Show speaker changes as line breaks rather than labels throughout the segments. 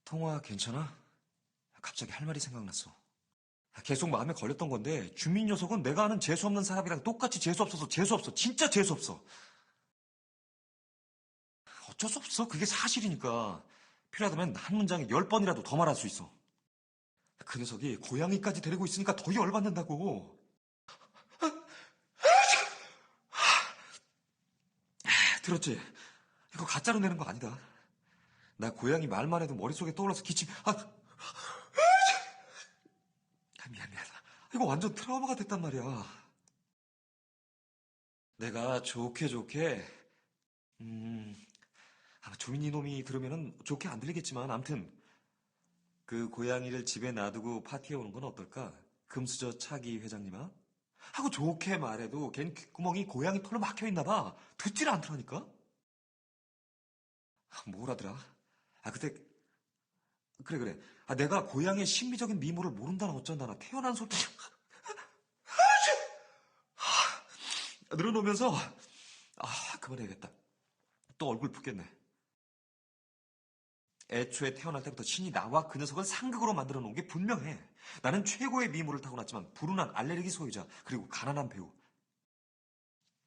통화 괜찮아? 갑자기 할 말이 생각났어. 계속 마음에 걸렸던 건데 주민 녀석은 내가 아는 재수없는 사람이랑 똑같이 재수없어서 재수없어. 진짜 재수없어. 어쩔 수 없어. 그게 사실이니까. 필요하다면 한 문장에 10번이라도 더 말할 수 있어. 그 녀석이 고양이까지 데리고 있으니까 더 열받는다고. 들었지? 이거 가짜로 내는 거 아니다. 나 고양이 말만 해도 머릿속에 떠올라서 기침. 미안. 이거 완전 트라우마가 됐단 말이야. 내가 좋게 아마 조민이 놈이 들으면은 좋게 안 들리겠지만 암튼 그 고양이를 집에 놔두고 파티에 오는 건 어떨까? 금수저 차기 회장님아? 하고 좋게 말해도 걘 귓구멍이 고양이 털로 막혀있나 봐. 듣질 않더라니까? 뭐라더라? 그때 그래. 내가 고양이의 신비적인 미모를 모른다나 어쩐다나 태어난 소리 늘어놓으면서 그만해야겠다. 또 얼굴 붓겠네. 애초에 태어날 때부터 신이 나와 그 녀석을 상극으로 만들어 놓은 게 분명해. 나는 최고의 미모를 타고났지만 불운한 알레르기 소유자 그리고 가난한 배우.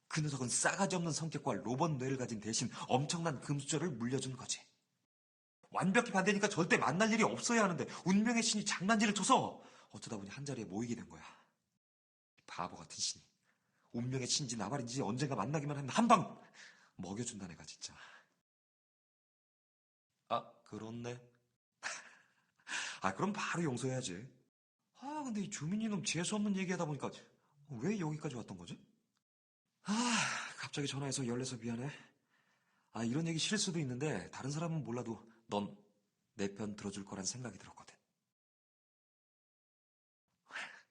그 녀석은 싸가지 없는 성격과 로봇 뇌를 가진 대신 엄청난 금수저를 물려준 거지. 완벽히 반대니까 절대 만날 일이 없어야 하는데 운명의 신이 장난질을 쳐서 어쩌다 보니 한자리에 모이게 된 거야. 바보 같은 신이. 운명의 신인지 나발인지 언젠가 만나기만 하면 한 방 먹여준다 내가 진짜. 그렇네. 그럼 바로 용서해야지. 근데 이 주민이 놈 재수없는 얘기하다 보니까 왜 여기까지 왔던 거지? 갑자기 전화해서 열내서 미안해. 이런 얘기 싫을 수도 있는데 다른 사람은 몰라도 넌 내 편 들어줄 거란 생각이 들었거든.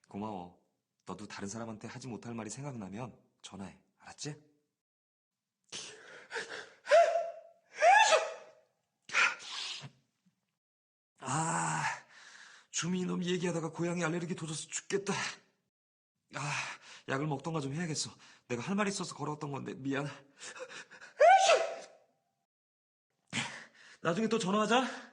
고마워. 너도 다른 사람한테 하지 못할 말이 생각나면 전화해. 알았지? 주민이놈 얘기하다가 고양이 알레르기 도져서 죽겠다. 약을 먹던가 좀 해야겠어. 내가 할 말이 있어서 걸어왔던 건데 미안. 나중에 또 전화하자.